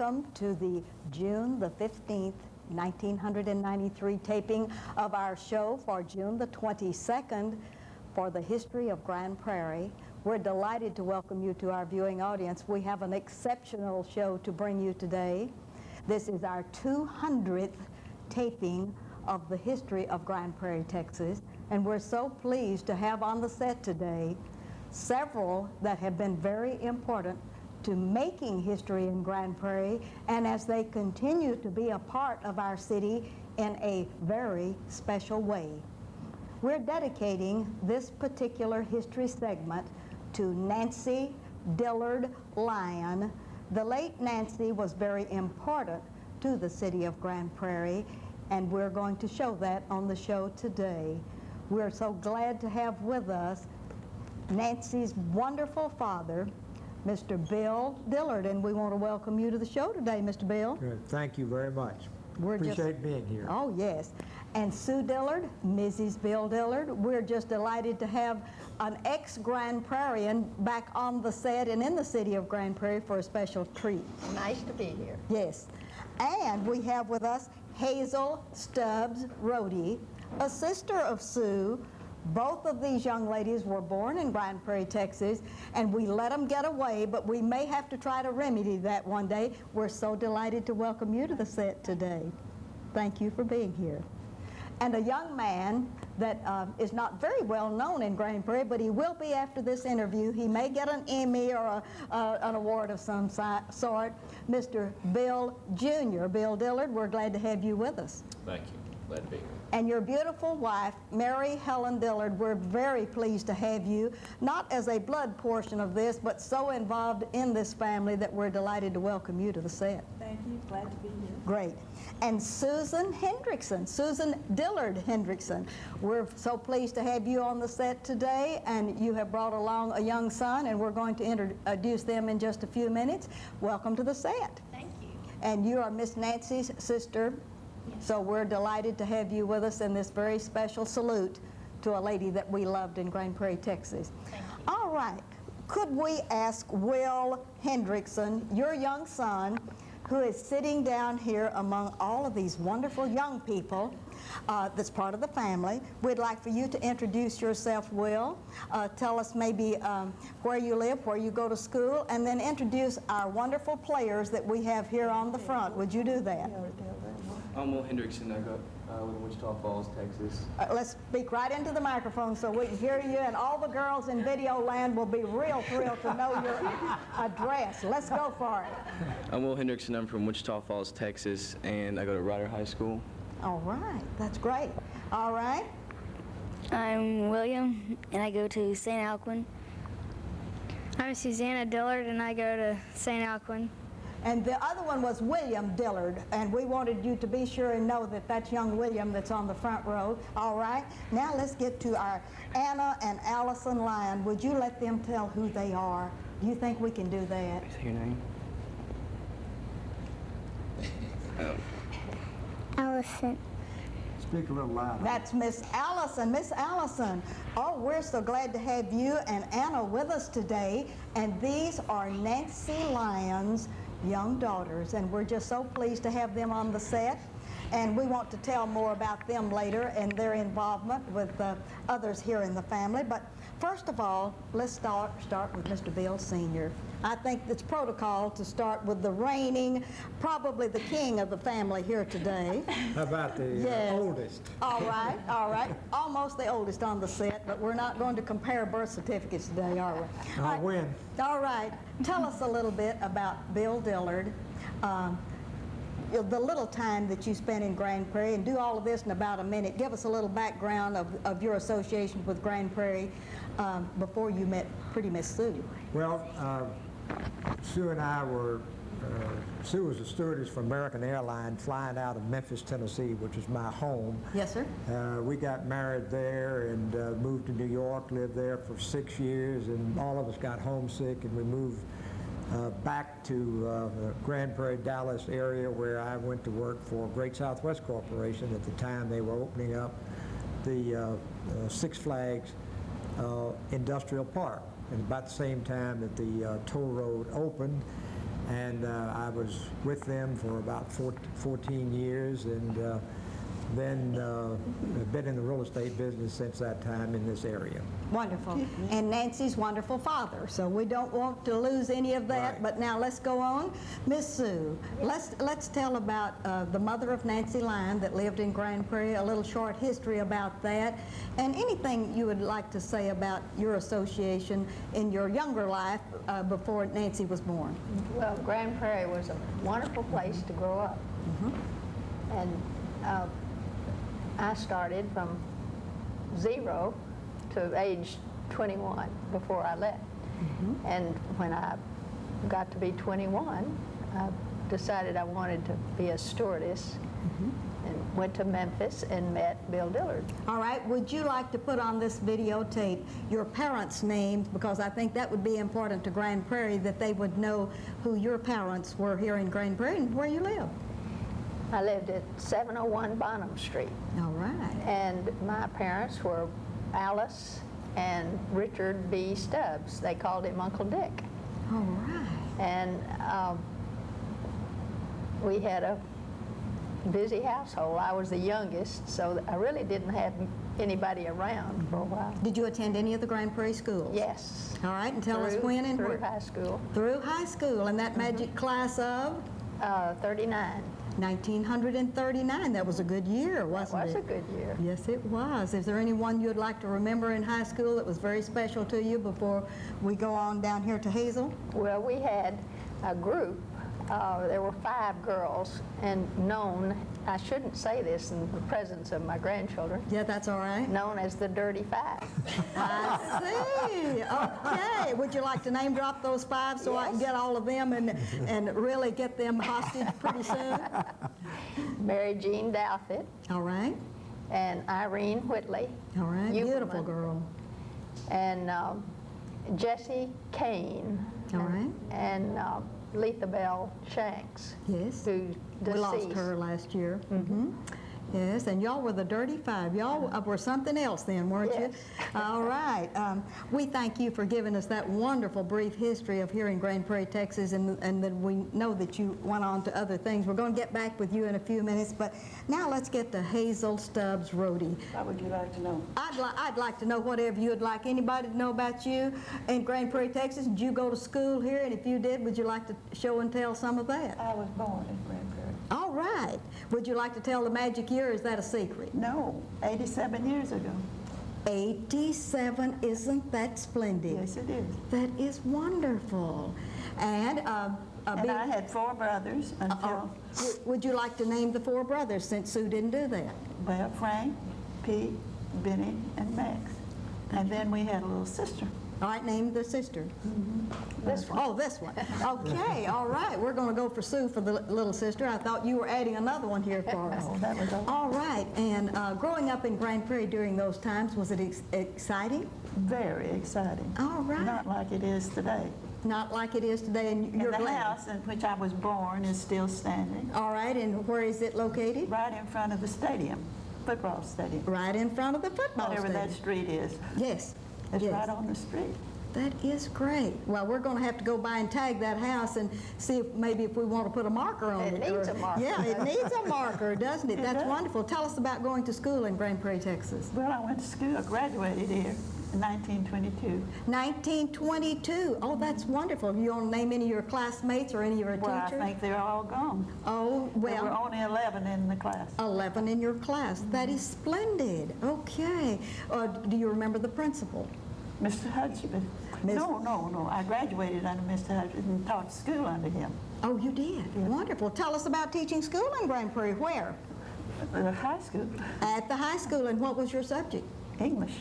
welcome to the June the 15th, 1993 taping of our show for June the 22nd for the history of Grand Prairie. We're delighted to welcome you to our viewing audience. We have an exceptional show to bring you today. This is our 200th taping of the history of Grand Prairie, Texas, and we're so pleased to have on the set today several that have been very important to making history in Grand Prairie, and as they continue to be a part of our city in a very special way. We're dedicating this particular history segment to Nancy Dillard Lyon. The late Nancy was very important to the city of Grand Prairie, and we're going to show that on the show today. We're so glad to have with us Nancy's wonderful father, Mr. Bill Dillard, and we want to welcome you to the show today, Mr. Bill. Good. Thank you very much. Appreciate being here. Oh, yes. And Sue Dillard, Mrs. Bill Dillard, we're just delighted to have an ex-Grand Prairian back on the set and in the city of Grand Prairie for a special treat. Nice to be here. Yes. And we have with us Hazel Stubbs Rohde, a sister of Sue. Both of these young ladies were born in Grand Prairie, Texas, and we let them get away, but we may have to try to remedy that one day. We're so delighted to welcome you to the set today. Thank you for being here. And a young man that is not very well known in Grand Prairie, but he will be after this interview. He may get an Emmy or an award of some sort. Mr. Bill Jr., Bill Dillard, we're glad to have you with us. Thank you. Glad to be here. And your beautiful wife, Mary Helen Dillard, we're very pleased to have you, not as a blood portion of this, but so involved in this family that we're delighted to welcome you to the set. Thank you. Glad to be here. Great. And Susan Hendrickson, Susan Dillard Hendrickson, we're so pleased to have you on the set today, and you have brought along a young son, and we're going to introduce them in just a few minutes. Welcome to the set. Thank you. And you are Miss Nancy's sister. So we're delighted to have you with us in this very special salute to a lady that we loved in Grand Prairie, Texas. Thank you. All right. Could we ask Will Hendrickson, your young son, who is sitting down here among all of these wonderful young people that's part of the family. We'd like for you to introduce yourself, Will. Tell us maybe where you live, where you go to school, and then introduce our wonderful players that we have here on the front. Would you do that? I'm Will Hendrickson. I live in Wichita Falls, Texas. Let's speak right into the microphone so we can hear you, and all the girls in video land will be real thrilled to know your address. Let's go for it. I'm Will Hendrickson. I'm from Wichita Falls, Texas, and I go to Ryder High School. All right. That's great. All right. I'm William, and I go to St. Alcuin. I'm Susanna Dillard, and I go to St. Alcuin. And the other one was William Dillard, and we wanted you to be sure and know that that's young William that's on the front row. All right. Now let's get to our Anna and Allison Lyon. Would you let them tell who they are? Do you think we can do that? Is that your name? Allison. Speak a little louder. That's Miss Allison. Miss Allison, oh, we're so glad to have you and Anna with us today. And these are Nancy Lyon's young daughters, and we're just so pleased to have them on the set. And we want to tell more about them later and their involvement with others here in the family. But first of all, let's start with Mr. Bill Sr. I think it's protocol to start with the reigning, probably the king of the family here today. How about the Yes. oldest? All right, all right. Almost the oldest on the set, but we're not going to compare birth certificates today, are we? I'll All right. win. All right. Tell us a little bit about Bill Dillard, the little time that you spent in Grand Prairie, and do all of this in about a minute. Give us a little background of your association with Grand Prairie before you met pretty Miss Sue. Well, Sue and I were, Sue was a stewardess for American Airlines flying out of Memphis, Tennessee, which is my home. Yes, sir. We got married there and moved to New York, lived there for 6 years, and all of us got homesick, and we moved back to the Grand Prairie, Dallas area, where I went to work for Great Southwest Corporation. At the time, they were opening up the Six Flags Industrial Park. And about the same time that the toll road opened, And I was with them for about 14 years, and then have been in the real estate business since that time in this area. Wonderful. And Nancy's wonderful father, so we don't want to lose any of that. Right. But now let's go on. Miss Sue, let's tell about the mother of Nancy Lyon that lived in Grand Prairie, a little short history about that, and anything you would like to say about your association in your younger life before Nancy was born. Well, Grand Prairie was a wonderful place to grow up. And I started from 0 to age 21 before I left. And when I got to be 21, I decided I wanted to be a stewardess and went to Memphis and met Bill Dillard. All right, would you like to put on this videotape your parents' names, because I think that would be important to Grand Prairie, that they would know who your parents were here in Grand Prairie and where you live. I lived at 701 Bonham Street. All right. And my parents were Alice and Richard B. Stubbs. They called him Uncle Dick. All right. And we had a busy household. I was the youngest, so I really didn't have anybody around for a while. Did you attend any of the Grand Prairie schools? Yes. All right, and tell us when and through where. high school. Through high school, and that magic class of 39. 1939. That was a good year, wasn't it? That was a good year. Yes, it was. Is there anyone you'd like to remember in high school that was very special to you before we go on down here to Hazel? Well, we had a group. There were 5 girls, and known, I shouldn't say this in the presence of my grandchildren, Yeah, that's all right. known as the Dirty 5. I see. Okay. Would you like to name drop those 5 so I can get all of them and really get them hostage pretty soon? Mary Jean Douthit All right. and Irene Whitley. All right. Beautiful Uberman, girl. And Jessie Kane. All right. And Letha Bell Shanks, Yes. who We deceased. lost her last year. Yes, and y'all were the Dirty 5. Y'all were something else then, weren't you? Yes. All right. We thank you for giving us that wonderful brief history of here in Grand Prairie, Texas, and then we know that you went on to other things. We're going to get back with you in a few minutes, but now let's get to Hazel Stubbs Rohde. What would you like to know? I'd like to know whatever you'd like anybody to know about you in Grand Prairie, Texas. Did you go to school here? And if you did, would you like to show and tell some of that? I was born in Grand Prairie. All right. Would you like to tell the magic year, or is that a secret? No, 87 years ago. 87, isn't that splendid? Yes, it is. That is wonderful. And, And I had 4 brothers until, would you like to name the 4 brothers, since Sue didn't do that? well, Frank, Pete, Benny, and Max. And then we had a little sister. All right, name the sister. This one. Oh, this one. Okay, all right. We're going to go for Sue for the little sister. I thought you were adding another one here for us. Oh, that was all. All right. And growing up in Grand Prairie during those times, was it exciting? Very exciting. All right. Not like it is today. Not like it is today, and you're And the glad. house in which I was born is still standing, All right, and where is it located? right in front of the stadium, football stadium. Right in front of the football Whatever that stadium. street is. Yes. It's yes. right on the street. That is great. Well, we're going to have to go by and tag that house and see if maybe if we want to put a marker on it. It needs a marker. Yeah, it needs a marker, doesn't it? It That's does. wonderful. Tell us about going to school in Grand Prairie, Texas. Well, I went to school, I graduated here in 1922. 1922. Oh, that's wonderful. You want to name any of your classmates or any of your Well, I teachers? think they're all gone. Oh, There were well, only 11 in the class. 11 in your class. That is splendid. Okay. Do you remember the principal? Mr. Hudspeth. Miss- No. I graduated under Mr. Hudspeth and taught school under him. Oh, you did? Wonderful. Tell us about teaching school in Grand Prairie. Where? High school, At the high school. And what was your subject? English.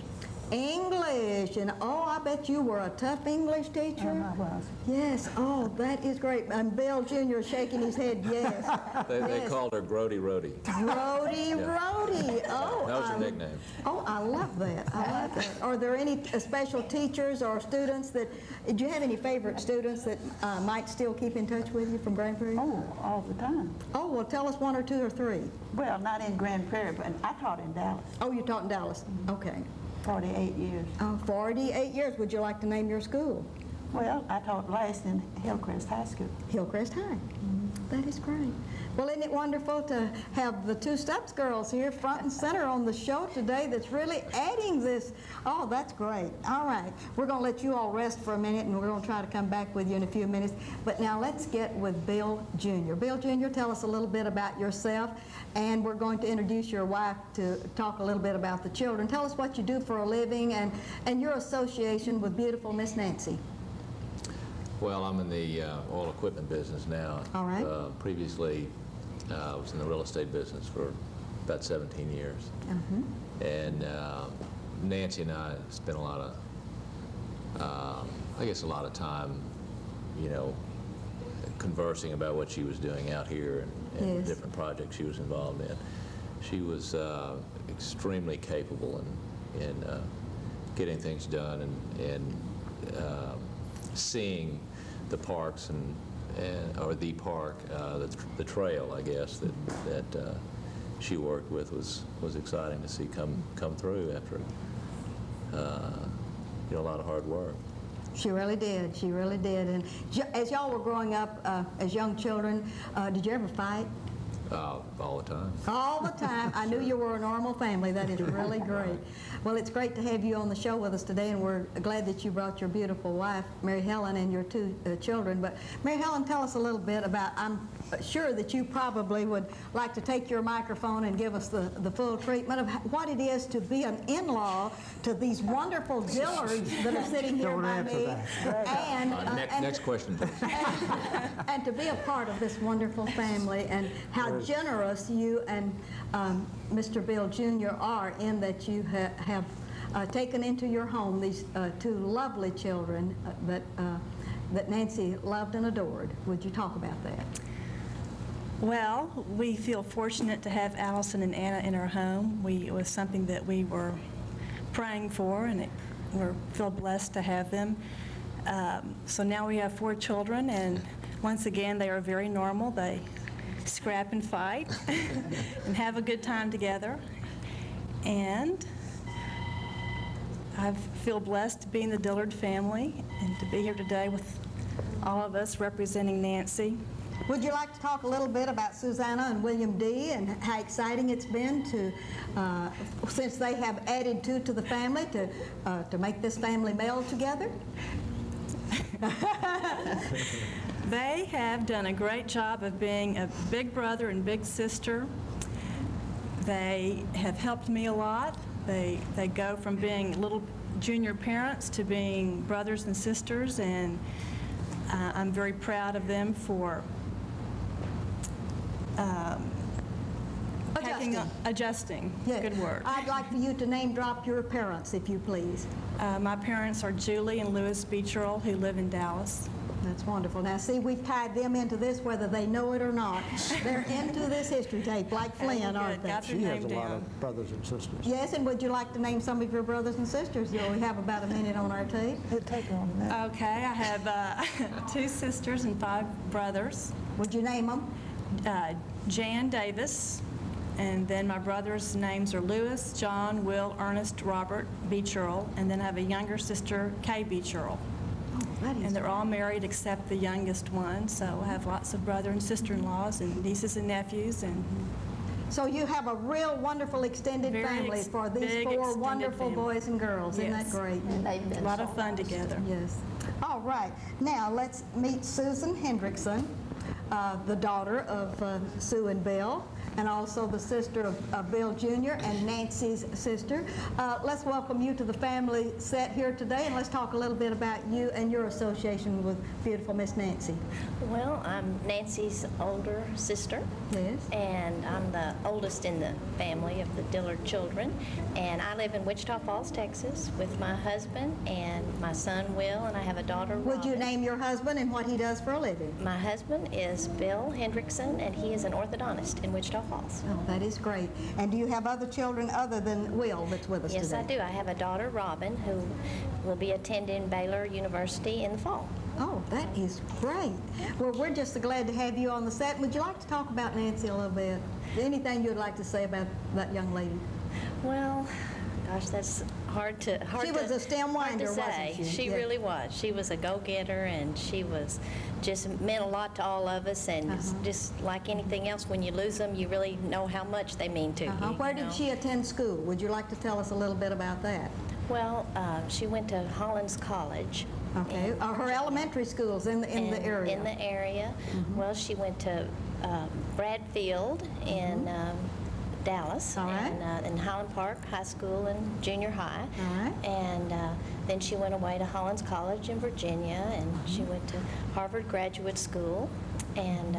English. And oh, I bet you were a tough English teacher. I was. Yes. Oh, that is great. And Bill Jr. is shaking his head yes. They Yes. called her Grody Rody. Rody, Rody. Oh, That was her nickname. Oh, I love that. I love that. Are there any special teachers or students that, do you have any favorite students that might still keep in touch with you from Grand Prairie? Oh, all the time. Oh, well, tell us 1 or 2 or 3. Well, not in Grand Prairie, but I taught in Dallas, Oh, you taught in Dallas. Okay. 48 years. Oh, 48 years. Would you like to name your school? Well, I taught last in Hillcrest High School. Hillcrest High. That is great. Well, isn't it wonderful to have the two Steps girls here front and center on the show today that's really adding this? Oh, that's great. All right. We're going to let you all rest for a minute, and we're going to try to come back with you in a few minutes. But now let's get with Bill Jr. Bill Jr., tell us a little bit about yourself, and we're going to introduce your wife to talk a little bit about the children. Tell us what you do for a living and your association with beautiful Miss Nancy. Well, I'm in the oil equipment business now. All right. Previously, I was in the real estate business for about 17 years. And Nancy and I spent a lot of, I guess a lot of time, you know, conversing about what she was doing out here and Yes. the different projects she was involved in. She was extremely capable in getting things done and seeing the parks or the park, the trail, I guess, that she worked with was exciting to see come through after you know, a lot of hard work. She really did. She really did. And as y'all were growing up as young children, did you ever fight? All the time. All the time. I knew you were a normal family. That is really great. Well, it's great to have you on the show with us today, and we're glad that you brought your beautiful wife, Mary Helen, and your two children. But Mary Helen, tell us a little bit about, I'm sure that you probably would like to take your microphone and give us the full treatment of what it is to be an in-law to these wonderful Dillards that are sitting here Don't by answer me. that. And, Next question, please. and to be a part of this wonderful family, and how generous you and Mr. Bill Jr. are in that you have taken into your home these two lovely children that Nancy loved and adored. Would you talk about that? Well, we feel fortunate to have Allison and Anna in our home. It was something that we were praying for, and we feel blessed to have them. So now we have 4 children, and once again, they are very normal. They scrap and fight and have a good time together. And I feel blessed to be in the Dillard family and to be here today with all of us representing Nancy. Would you like to talk a little bit about Susanna and William D. and how exciting it's been to, since they have added 2 to the family, to make this family meld together? They have done a great job of being a big brother and big sister. They have helped me a lot. They go from being little junior parents to being brothers and sisters, and I'm very proud of them for adjusting. Yes. Good word. I'd like for you to name drop your parents, if you please. My parents are Julie and Louis Beecherl, who live in Dallas. That's wonderful. Now, see, we've tied them into this whether they know it or not. They're into this history tape like Flynn, aren't they? Got their She has name a lot down. of brothers and sisters. Yes, and would you like to name some of your brothers and sisters? You know, we have about a minute on our tape. It'll take her on a minute. Okay, I have 2 sisters and 5 brothers. Would you name them? Jan Davis, and then my brothers' names are Louis, John, Will, Ernest, Robert Beecherl, and then I have a younger sister, Kay Beecherl. Oh, that is And they're all married except the youngest one, so I have lots of brother and sister-in-laws and nieces and nephews. And So you have a real wonderful extended Very family for these big 4 extended wonderful family. boys and girls. Isn't that Yes. great? And they've been a lot so of fun nice. together. Yes. All right. Now let's meet Susan Hendrickson, the daughter of Sue and Bill, and also the sister of Bill Jr. and Nancy's sister. Let's welcome you to the family set here today, and let's talk a little bit about you and your association with beautiful Miss Nancy. Well, I'm Nancy's older sister, Yes. and I'm the oldest in the family of the Dillard children. And I live in Wichita Falls, Texas, with my husband and my son, Will, and I have a daughter, Would you Robin. name your husband and what he does for a living? My husband is Bill Hendrickson, and he is an orthodontist in Wichita Falls. Oh, that is great. And do you have other children other than Will that's with us Yes, today? I do. I have a daughter, Robin, who will be attending Baylor University in the fall. Oh, that is great. Well, we're just glad to have you on the set. Would you like to talk about Nancy a little bit? Anything you'd like to say about that young lady? Well, Gosh, that's hard to She was a stem winder, hard to say. wasn't she? She Yeah. really was. She was a go-getter, and she was just meant a lot to all of us. And it's just like anything else, when you lose them, you really know how much they mean to you. Where you did know? she attend school? Would you like to tell us a little bit about that? Well, she went to Hollins College. Okay. in Her elementary schools in the area. In the area. Well, she went to Bradfield in Dallas, All right. and in Highland Park High School and junior high. All right. And then she went away to Hollins College in Virginia, and she went to Harvard Graduate School. And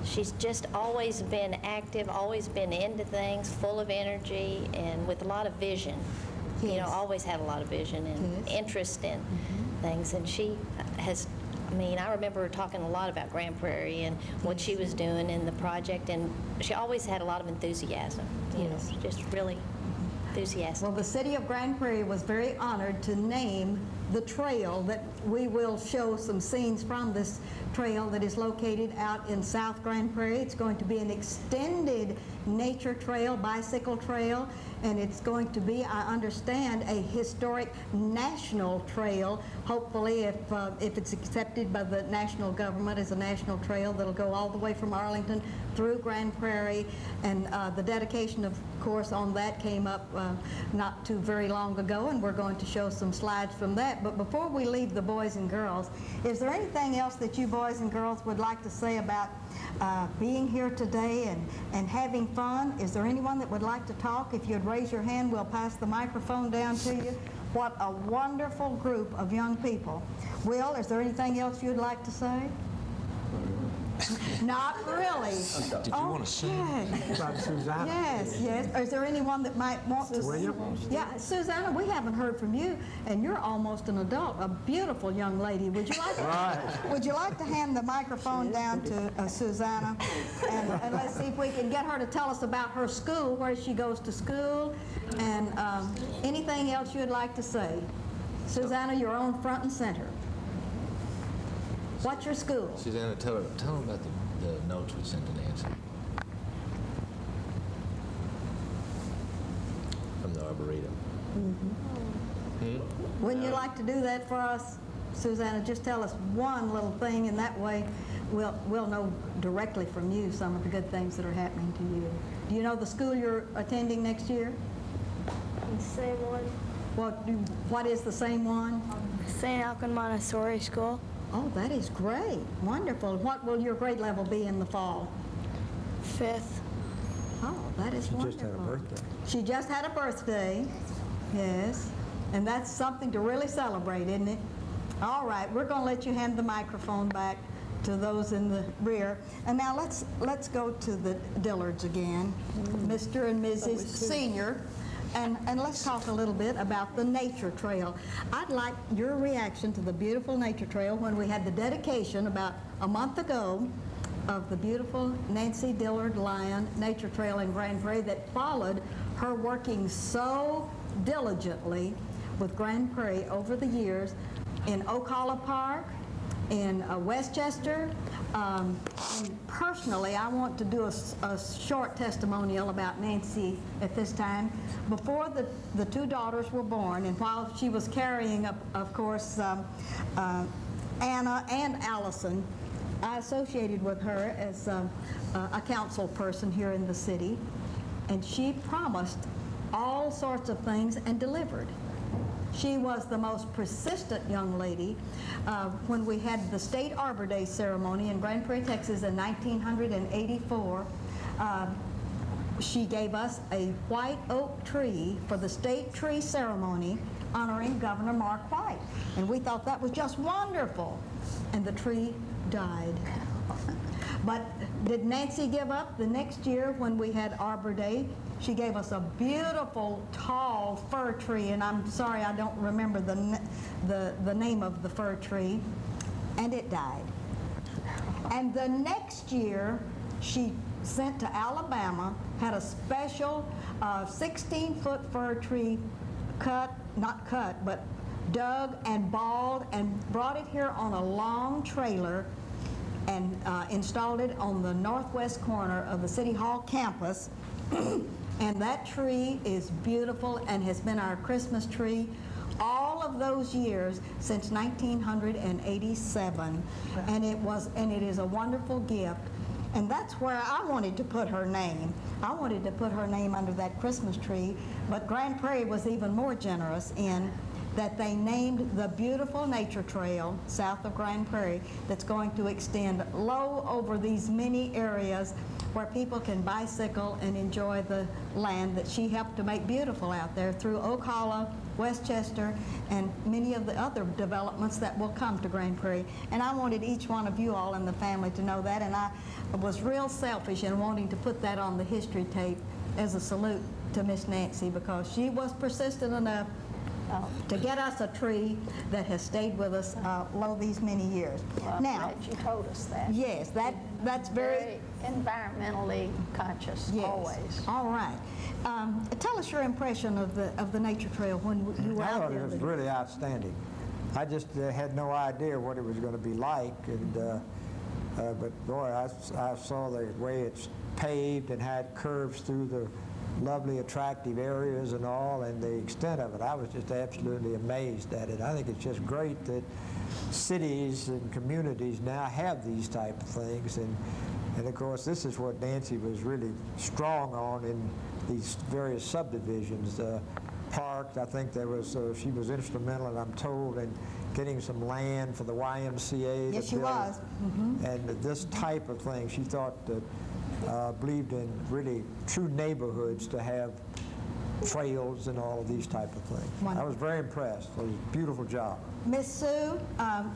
she's just always been active, always been into things, full of energy, and with a lot of vision. You Yes. know, always had a lot of vision and Yes. interest in things. And she has, I mean, I remember her talking a lot about Grand Prairie and what she was doing in the project, and she always had a lot of enthusiasm, you Yes. know, just really enthusiastic. Well, the city of Grand Prairie was very honored to name the trail that we will show some scenes from this trail that is located out in South Grand Prairie. It's going to be an extended nature trail, bicycle trail, and it's going to be, I understand, a historic national trail. Hopefully, if it's accepted by the national government as a national trail, that'll go all the way from Arlington through Grand Prairie. And the dedication, of course, on that came up not too very long ago, and we're going to show some slides from that. But before we leave the boys and girls, is there anything else that you boys and girls would like to say about being here today and having fun? Is there anyone that would like to talk? If you'd raise your hand, we'll pass the microphone down to you. What a wonderful group of young people. Will, is there anything else you'd like to say? Not really. Did you want to sing? About Susanna? Yes, yes. Is there anyone that might want to? William? Yeah, Susanna, we haven't heard from you, and you're almost an adult, a beautiful young lady. Would you like to, would you like to hand the microphone down to Susanna? And let's see if we can get her to tell us about her school, where she goes to school, and anything else you'd like to say. Susanna, you're on front and center. What's your school? Susanna, tell them about the notes we sent to Nancy. From the Arboretum. Wouldn't you like to do that for us, Susanna? Just tell us one little thing, and that way we'll know directly from you some of the good things that are happening to you. Do you know the school you're attending next year? The same one. What is the same one? St. Alkwyn Montessori School. Oh, that is great. Wonderful. What will your grade level be in the fall? 5th. Oh, that is She wonderful. just had a birthday. She just had a birthday. Yes. And that's something to really celebrate, isn't it? All right, we're going to let you hand the microphone back to those in the rear. And now let's go to the Dillards again, Mr. and Mrs. Senior. And let's talk a little bit about the nature trail. I'd like your reaction to the beautiful nature trail when we had the dedication about a month ago of the beautiful Nancy Dillard Lyon Nature Trail in Grand Prairie that followed her working so diligently with Grand Prairie over the years in Ocala Park, in Westchester. And personally, I want to do a short testimonial about Nancy at this time. Before the two daughters were born, and while she was carrying, of course, Anna and Allison, I associated with her as a council person here in the city, and she promised all sorts of things and delivered. She was the most persistent young lady. When we had the State Arbor Day ceremony in Grand Prairie, Texas in 1984, she gave us a white oak tree for the state tree ceremony honoring Governor Mark White. And we thought that was just wonderful. And the tree died. But did Nancy give up? The next year when we had Arbor Day, she gave us a beautiful, tall fir tree, and I'm sorry I don't remember the name of the fir tree, and it died. And the next year, she sent to Alabama, had a special 16-foot fir tree not cut, but dug and balled, and brought it here on a long trailer and installed it on the northwest corner of the City Hall campus. And that tree is beautiful and has been our Christmas tree all of those years since 1987. And it is a wonderful gift. And that's where I wanted to put her name. I wanted to put her name under that Christmas tree, but Grand Prairie was even more generous in that they named the beautiful nature trail south of Grand Prairie that's going to extend low over these many areas where people can bicycle and enjoy the land that she helped to make beautiful out there through Oak Hollow, Westchester, and many of the other developments that will come to Grand Prairie. And I wanted each one of you all in the family to know that, and I was real selfish in wanting to put that on the history tape as a salute to Miss Nancy, because she was persistent enough to get us a tree that has stayed with us all these many years. Well, now, I'm glad you told us that. yes, that's very environmentally conscious, yes. Always. All right. Tell us your impression of the nature trail when you were I out thought there. it was really outstanding. I just had no idea what it was going to be like, and but boy, I saw the way it's paved and had curves through the lovely, attractive areas and all, and the extent of it. I was just absolutely amazed at it. I think it's just great that cities and communities now have these type of things, and of course this is what Nancy was really strong on in these various subdivisions. Parks, I think there was, she was instrumental, and I'm told, in getting some land for the YMCA. Yes, she was. Mm-hmm. And this type of thing, she thought that believed in really true neighborhoods to have trails and all of these type of things. Wonderful. I was very impressed. It was a beautiful job. Miss Sue,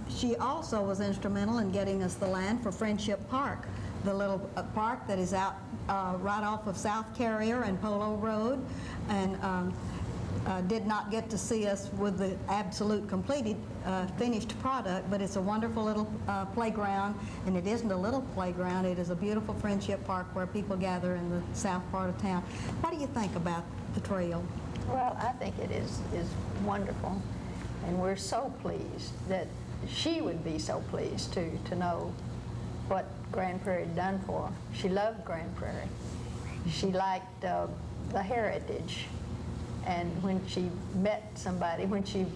she also was instrumental in getting us the land for Friendship Park, the little park that is out right off of South Carrier and Polo Road, and did not get to see us with the absolute completed finished product, but it's a wonderful little playground, and it isn't a little playground, it is a beautiful Friendship Park where people gather in the south part of town. What do you think about the trail? Well, I think it is wonderful, and we're so pleased that she would be so pleased to know what Grand Prairie had done for her. She loved Grand Prairie. She liked the heritage. And when she met somebody, when she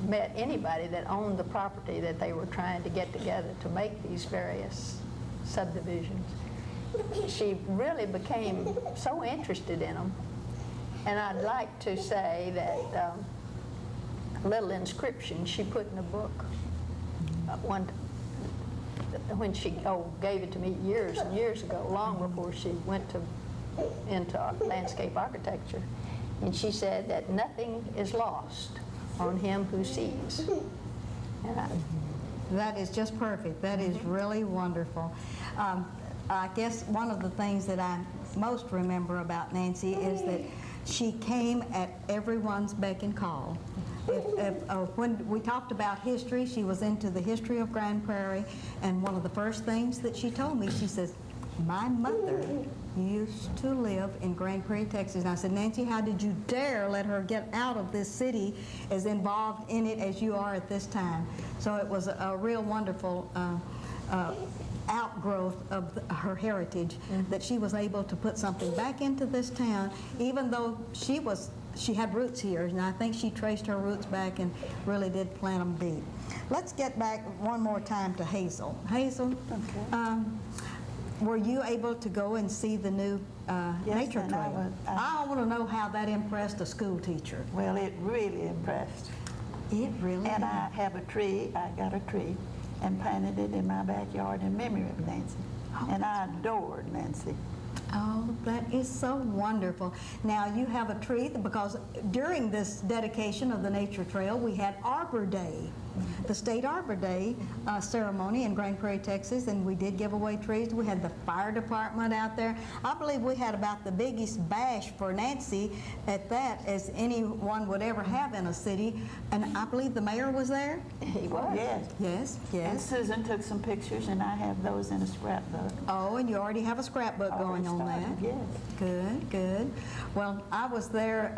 met anybody that owned the property that they were trying to get together to make these various subdivisions, she really became so interested in them. And I'd like to say that a little inscription she put in a book when she gave it to me years and years ago, long before she went into landscape architecture. And she said that nothing is lost on him who sees. And that is just perfect. That is really wonderful. I guess one of the things that I most remember about Nancy is that she came at everyone's beck and call. When we talked about history, she was into the history of Grand Prairie, and one of the first things that she told me, she says, "My mother used to live in Grand Prairie, Texas." And I said, "Nancy, how did you dare let her get out of this city as involved in it as you are at this time?" So it was a real wonderful outgrowth of her heritage, that she was able to put something back into this town, even though she had roots here, and I think she traced her roots back and really did plant them deep. Let's get back one more time to Hazel. Hazel, okay. Were you able to go and see the new nature trail? I want to know how that impressed a school teacher. Well, it really impressed. It really And did. I have a tree, I got a tree, and planted it in my backyard in memory of Nancy. Oh, and I adored Nancy. Oh, that is so wonderful. Now, you have a tree, because during this dedication of the nature trail, we had Arbor Day, the State Arbor Day ceremony in Grand Prairie, Texas, and we did give away trees. We had the fire department out there. I believe we had about the biggest bash for Nancy at that as anyone would ever have in a city, and I believe the mayor was there? he was. Yes. Yes, And yes. Susan took some pictures, and I have those in a scrapbook. Oh, and you already have a scrapbook going on that. Yes. Good, good. Well, I was there,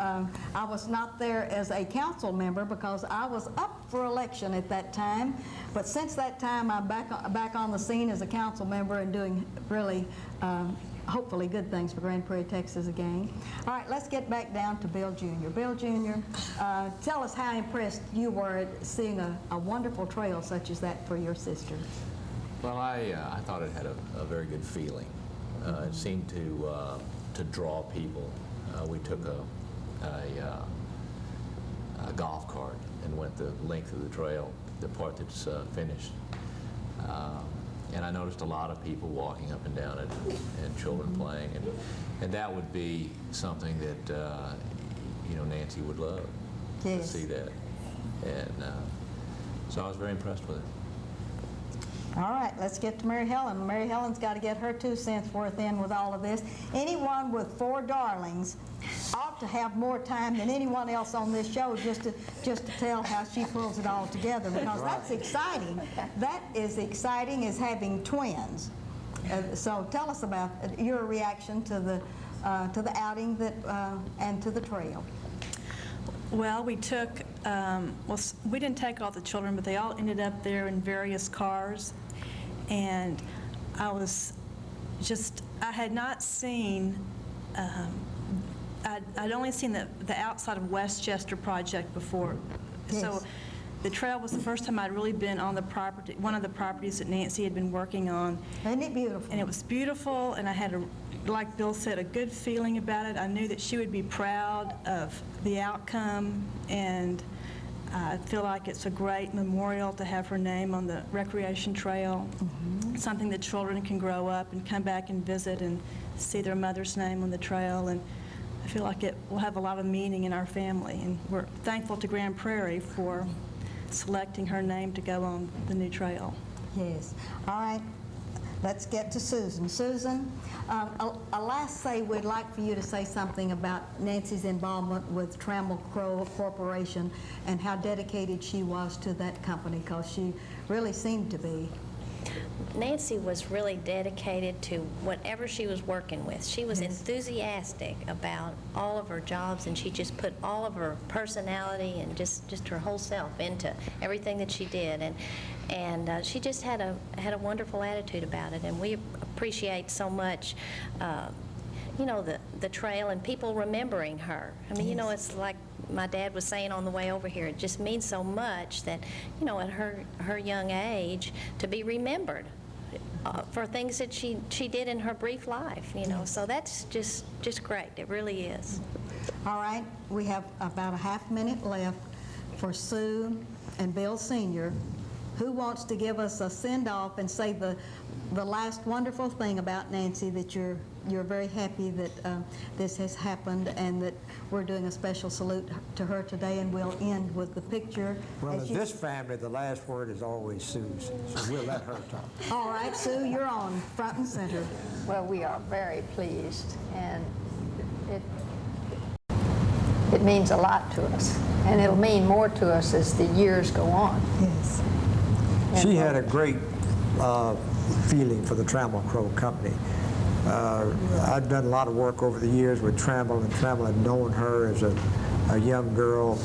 I was not there as a council member because I was up for election at that time, but since that time I'm back on the scene as a council member and doing really hopefully good things for Grand Prairie, Texas again. All right, let's get back down to Bill Jr. Bill Jr., tell us how impressed you were at seeing a wonderful trail such as that for your sister. Well, I thought it had a very good feeling. It seemed to draw people. We took a golf cart and went the length of the trail, the part that's finished. And I noticed a lot of people walking up and down it, and children playing, and that would be something that you know, Nancy would love to see that, and so I was very impressed with it. All right, let's get to Mary Helen. Mary Helen's got to get her 2 cents worth in with all of this. Anyone with 4 darlings ought to have more time than anyone else on this show just to tell how she pulls it all together, because that's exciting. That is exciting as having twins. So tell us about your reaction to the outing and to the trail. Well, we took, we didn't take all the children, but they all ended up there in various cars. And I had not seen, I'd only seen the outside of Westchester project before. Yes. So the trail was the first time I'd really been on the property, one of the properties that Nancy had been working on. Isn't it beautiful? And it was beautiful, and I had, like Bill said, a good feeling about it. I knew that she would be proud of the outcome, and I feel like it's a great memorial to have her name on the recreation trail. Something that children can grow up and come back and visit and see their mother's name on the trail. And I feel like it will have a lot of meaning in our family. And we're thankful to Grand Prairie for selecting her name to go on the new trail. Yes. All right. Let's get to Susan. Susan, a last say, we'd like for you to say something about Nancy's involvement with Trammell Crow Corporation and how dedicated she was to that company, because she really seemed to be. Nancy was really dedicated to whatever she was working with. She was enthusiastic about all of her jobs, and she just put all of her personality and just her whole self into everything that she did. And she just had a wonderful attitude about it, and we appreciate so much, you know, the trail and people remembering her. I mean, you know, it's like my dad was saying on the way over here, it just means so much that, you know, at her young age, to be remembered for things that she did in her brief life, you know. So that's just great. It really is. All right, we have about a half minute left for Sue and Bill Sr. Who wants to give us a send-off and say the last wonderful thing about Nancy, that you're very happy that this has happened and that we're doing a special salute to her today, and we'll end with the picture. Well, in this family, the last word is always Sue's, so we'll let her talk. All right, Sue, you're on front and center. Well, we are very pleased, and it means a lot to us, and it'll mean more to us as the years go on. Yes. She had a great feeling for the Trammell Crow Company. I've done a lot of work over the years with Trammell, and Trammell had known her as a young girl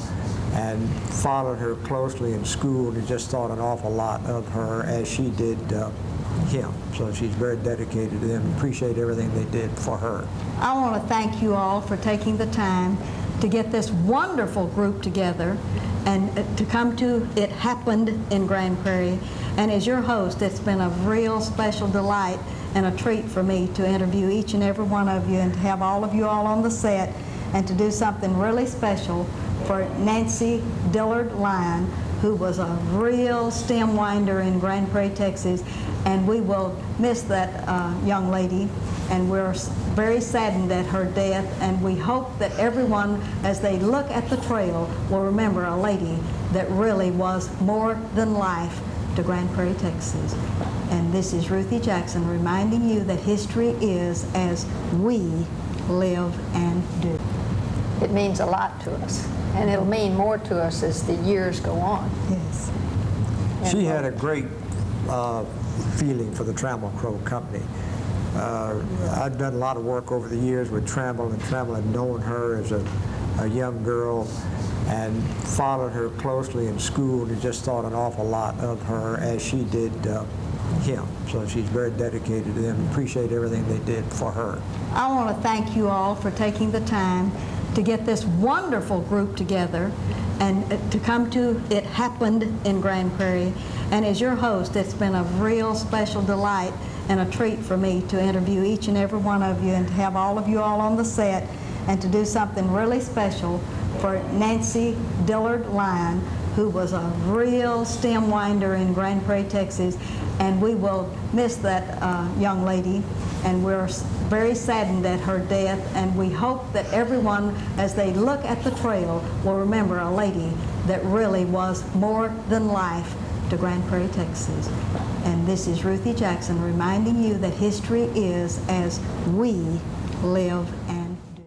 and followed her closely in school, and just thought an awful lot of her, as she did him. So she's very dedicated to them. Appreciate everything they did for her. I want to thank you all for taking the time to get this wonderful group together and to come to It Happened in Grand Prairie. And as your host, it's been a real special delight and a treat for me to interview each and every one of you, and to have all of you all on the set, and to do something really special for Nancy Dillard Lyon, who was a real stem winder in Grand Prairie, Texas. And we will miss that young lady, and we're very saddened at her death, and we hope that everyone, as they look at the trail, will remember a lady that really was more than life to Grand Prairie, Texas. And this is Ruthie Jackson reminding you that history is as we live and do. It means a lot to us, and it'll mean more to us as the years go on. Yes. She had a great feeling for the Trammell Crow Company. I've done a lot of work over the years with Trammell, and Trammell had known her as a young girl and followed her closely in school, and just thought an awful lot of her, as she did him. So she's very dedicated to them. Appreciate everything they did for her. I want to thank you all for taking the time to get this wonderful group together and to come to It Happened in Grand Prairie. And as your host, it's been a real special delight and a treat for me to interview each and every one of you and to have all of you all on the set and to do something really special for Nancy Dillard Lyon, who was a real stem winder in Grand Prairie, Texas. And we will miss that young lady, and we're very saddened at her death, and we hope that everyone, as they look at the trail, will remember a lady that really was more than life to Grand Prairie, Texas. And this is Ruthie Jackson reminding you that history is as we live and